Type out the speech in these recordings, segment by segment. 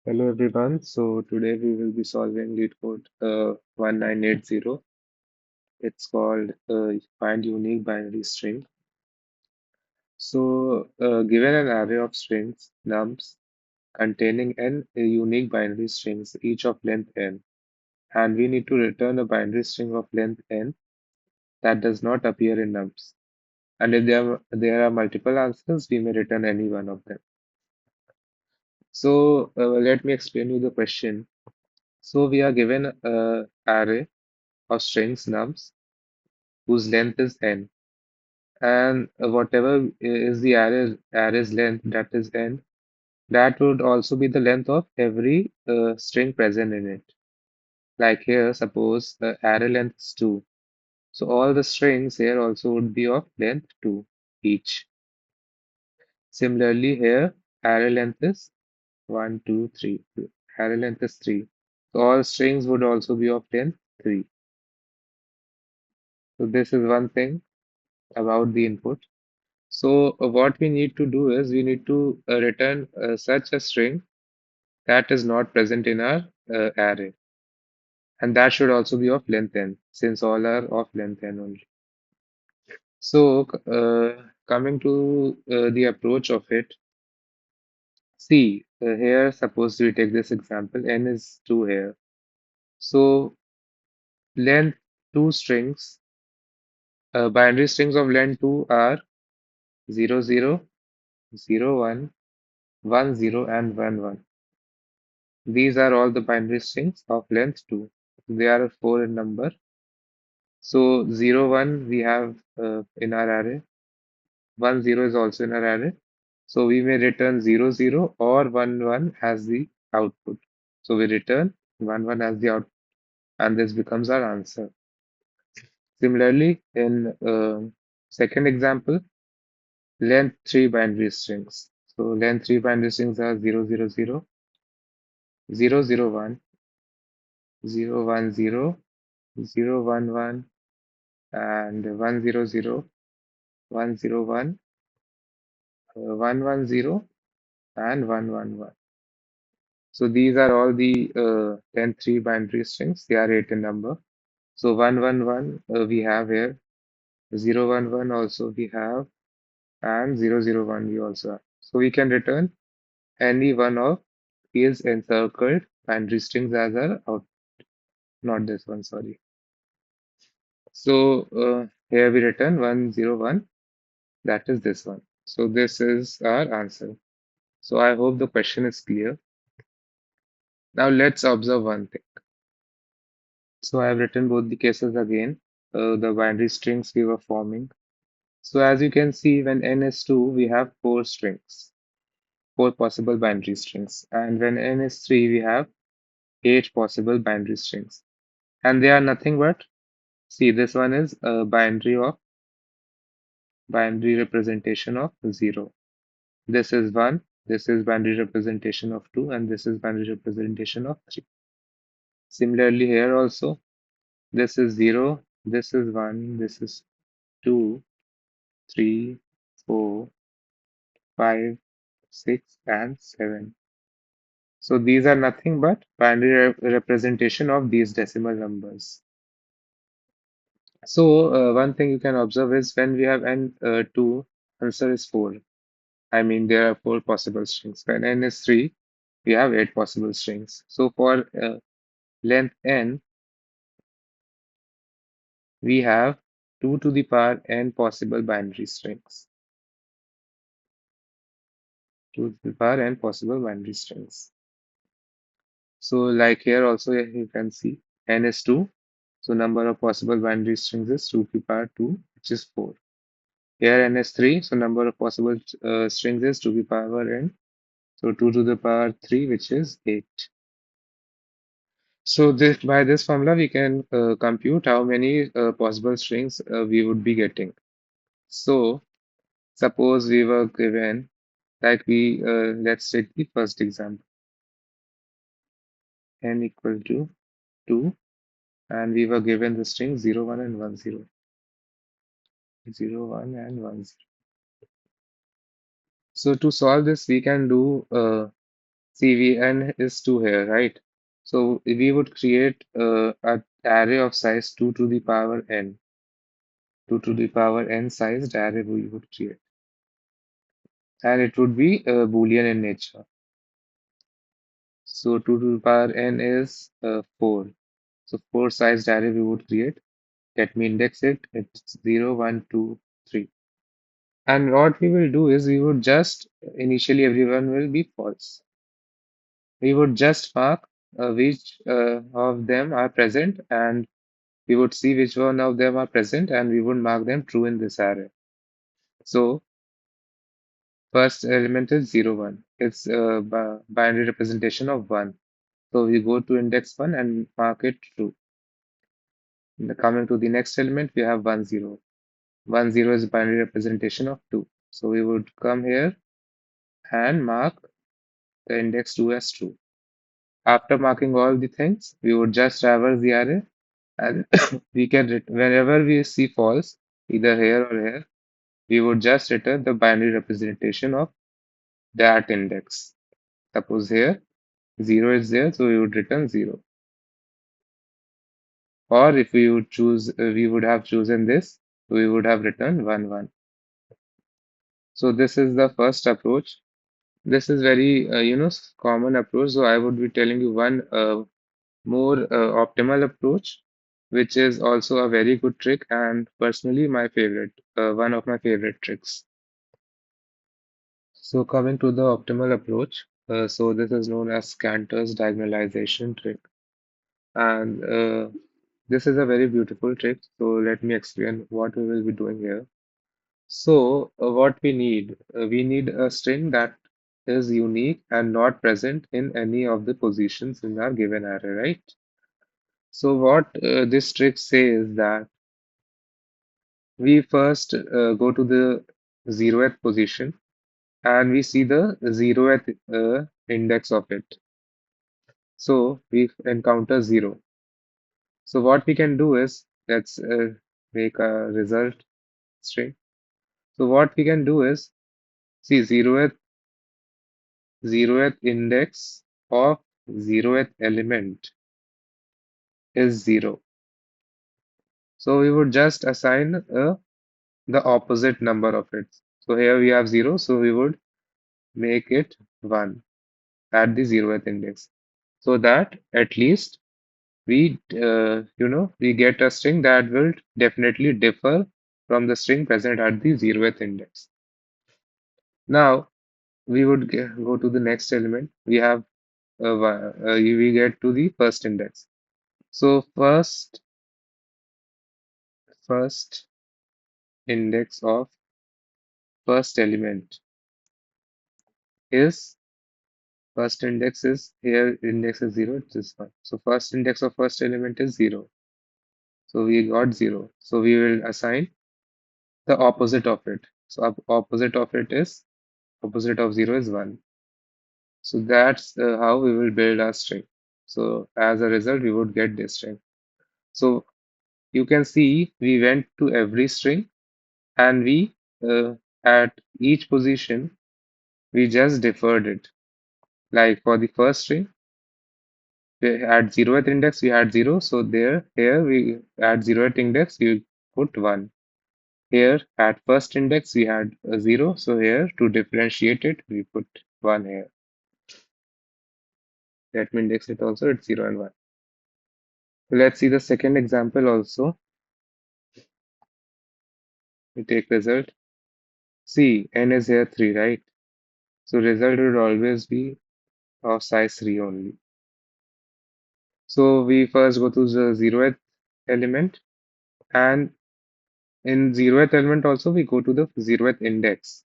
Hello everyone. So today we will be solving LeetCode 1980. It's called Find Unique Binary String. So given an array of strings, nums, containing n unique binary strings, each of length n, and we need to return a binary string of length n that does not appear in nums. And if there are multiple answers, we may return any one of them. So let me explain you the question. So we are given a array of strings nums whose length is n, and whatever is the array's length, that is n, that would also be the length of every string present in it. Like here, suppose the array length is 2. So all the strings here also would be of length 2 each. Similarly, here array length is 1, 2, 3. Array length is 3. So all strings would also be of length 3. So this is one thing about the input. So what we need to do is we need to return such a string that is not present in our array, and that should also be of length n, since all are of length n only. So coming to the approach of it, see here, suppose we take this example, n is 2 here. So length 2 strings, binary strings of length 2 are 0, 0, 0, 1, 1, 0, and 1, 1. These are all the binary strings of length 2. They are 4 in number. So 0, 1 we have in our array. 1, 0 is also in our array. So we may return 0, 0 or 1, 1 as the output. So we return 1, 1 as the output, and this becomes our answer. Similarly, in second example, length 3 binary strings. So length 3 binary strings are 0, 0, 0, 0, 0, 1, 0, 1, 0, 0, 1, 1, and 100, 101, 110, and 111. So these are all the length 3 binary strings. They are 8 in number. So 111 we have here, 011 also we have, and 001 we also have. So we can return any one of these encircled binary strings as our output. Not this one, sorry. So here we return 101. That is this one. So this is our answer. So I hope the question is clear. Now let's observe one thing. So I have written both the cases again, the binary strings we were forming. So as you can see, when n is 2, we have 4 strings, 4 possible binary strings. And when n is 3, we have 8 possible binary strings. And they are nothing but, see, this one is a binary representation of 0. This is 1, this is binary representation of 2, and this is binary representation of 3. Similarly here also, this is 0, this is 1, this is 2, 3, 4, 5, 6, and 7. So these are nothing but binary representation of these decimal numbers. So one thing you can observe is when we have n2, answer is 4. I mean, there are 4 possible strings. When n is 3, we have 8 possible strings. So for length n, we have 2 to the power n possible binary strings. 2 to the power n possible binary strings. So like here also you can see n is 2. So number of possible binary strings is 2 to the power 2, which is 4. Here n is 3. So number of possible strings is 2 to the power n. So 2 to the power 3, which is 8. So this, by this formula, we can compute how many possible strings we would be getting. So suppose we were given, like let's take the first example, n equal to 2, and we were given the string 0, 1, and 1, 0. 0, 1, and 1, 0. So to solve this, we can do CVN is 2 here, right? So we would create an array of size 2 to the power n. 2 to the power n sized array we would create. And it would be Boolean in nature. So 2 to the power n is 4. So 4 sized array we would create. Let me index it. It's 0, 1, 2, 3. And what we will do is we would just initially everyone will be false. We would just mark which of them are present, and we would see which one of them are present, and we would mark them true in this array. So first element is 0, 1. It's a binary representation of 1. So we go to index 1 and mark it true. Coming to the next element, we have 1, 0. 1, 0 is a binary representation of 2. So we would come here and mark the index 2 as true. After marking all the things, we would just traverse the array and we can, whenever we see false, either here or here, we would just return the binary representation of that index. Suppose here 0 is there, so we would return 0. Or if we would choose, we would have chosen this, we would have written 1, 1. So this is the first approach. This is very, common approach. So I would be telling you one more optimal approach, which is also a very good trick and personally my favorite, one of my favorite tricks. So coming to the optimal approach, so this is known as Cantor's diagonalization trick, and this is a very beautiful trick. So let me explain what we will be doing here. So what we need a string that is unique and not present in any of the positions in our given array, right? So what this trick says that we first go to the 0th position and we see the 0th index of it. So we encounter 0. So what we can do is let's make a result string. So what we can do is see 0th index of 0th element is 0. So we would just assign the opposite number of it. So here we have 0, so we would make it 1 at the 0th index. So that at least we get a string that will definitely differ from the string present at the 0th index. Now we would go to the next element. We have we get to the first index. So first index of first element is first index is here index is 0, it's this one. So first index of first element is 0. So we got 0. So we will assign the opposite of it. So opposite of it is opposite of 0 is 1. So that's how we will build our string. So as a result, we would get this string. So you can see we went to every string and we at each position we just deferred it. Like for the first string, at 0th index we had 0. So here we at 0th index we put 1. Here at first index we had a 0. So here to differentiate it we put 1 here. Let me index it also, it's 0 and 1. Let's see the second example also. We take result. See, n is here 3, right? So result would always be of size 3 only. So we first go to the 0th element, and in 0th element also we go to the 0th index.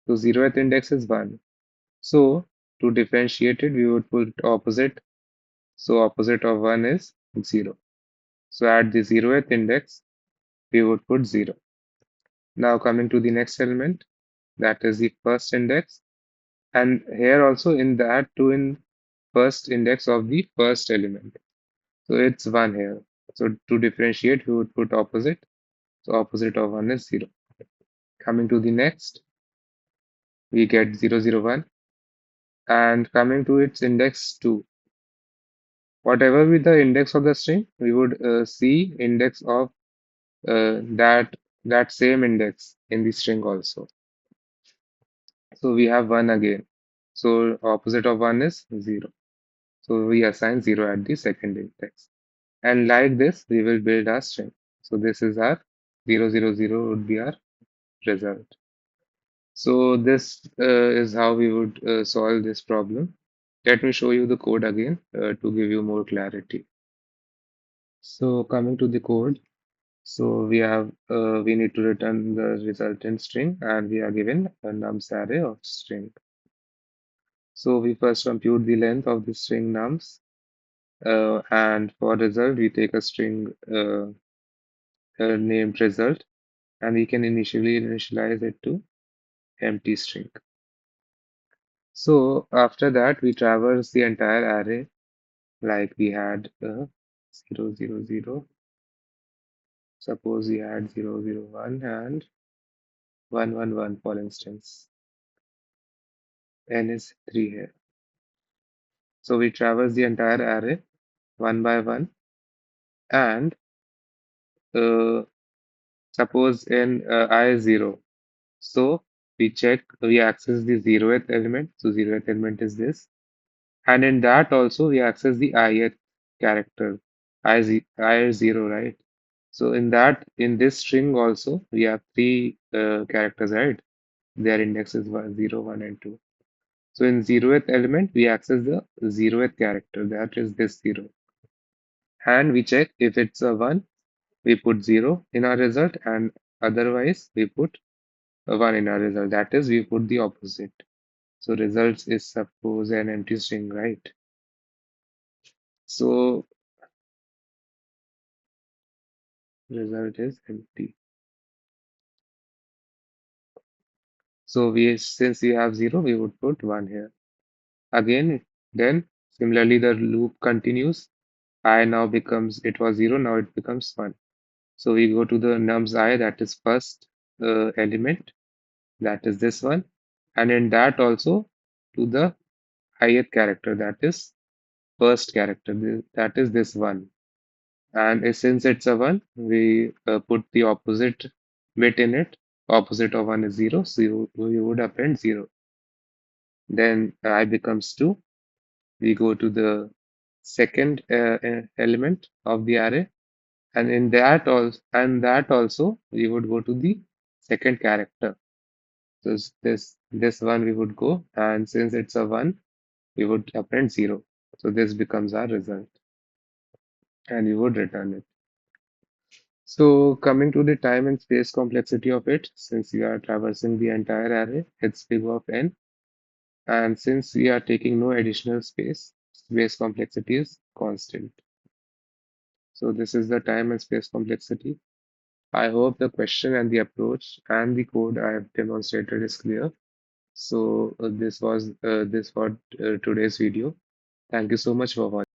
So 0th index is 1. So to differentiate it, we would put opposite. So opposite of 1 is 0. So at the 0th index, we would put 0. Now coming to the next element, that is the first index. And here also in that too in first index of the first element. So it's 1 here. So to differentiate, we would put opposite. So opposite of 1 is 0. Coming to the next, we get 0, 0, 1. And coming to its index 2, whatever be the index of the string, we would see index of that same index in the string also. So we have 1 again. So opposite of 1 is 0. So we assign 0 at the second index. And like this, we will build our string. So this is our 000 would be our result. So this is how we would solve this problem. Let me show you the code again to give you more clarity. So coming to the code, so we need to return the resultant string, and we are given a nums array of string. So we first compute the length of the string nums, and for result we take a string named result, and we can initialize it to empty string. So after that we traverse the entire array like we had 000. Suppose we had 001 and 111 for instance. N is 3 here. So we traverse the entire array one by one, and uh, suppose in I is 0. So we access the 0th element. So 0th element is this. And in that also we access the ith character. I is 0, right? So in this string also, we have three characters, right? Their index is 1, 0, 1, and 2. So in 0th element, we access the 0th character, that is this 0. And we check if it's a 1, we put 0 in our result, and otherwise we put a 1 in our result. That is, we put the opposite. So results is suppose an empty string, right? So result is empty. So since we have 0, we would put 1 here. Again, then similarly the loop continues. I now becomes, it was 0, now it becomes 1. So we go to the nums I, that is first element, that is this one, and in that also to the ith character, that is first character, that is this one. And since it's a 1, we put the opposite bit in it. Opposite of 1 is 0, so you would append 0. Then I becomes 2. We go to the second element of the array, and in that also we would go to the second character. So this one we would go, and since it's a 1, we would append 0. So this becomes our result, and we would return it. So coming to the time and space complexity of it, since we are traversing the entire array, it's big of n, and since we are taking no additional space complexity is constant. So this is the time and space complexity. I hope the question and the approach and the code I have demonstrated is clear. So this was this for today's video. Thank you so much for watching.